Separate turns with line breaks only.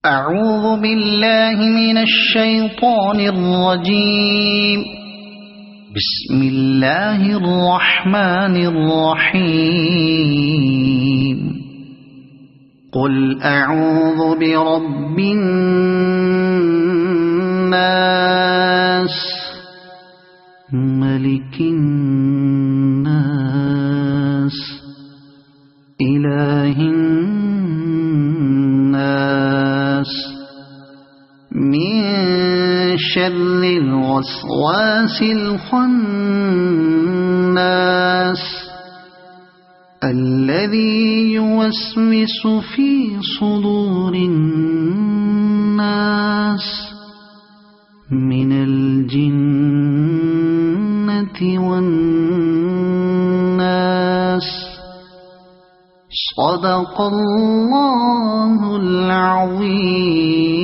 أعوذ بالله من الشيطان الرجيم. بسم الله الرحمن الرحيم. قل أعوذ برب الناس ملك الناس إله الناس من شر الوسواس الخناس الذي يوسوس في صدور الناس من الجنة والناس. صدق الله العظيم.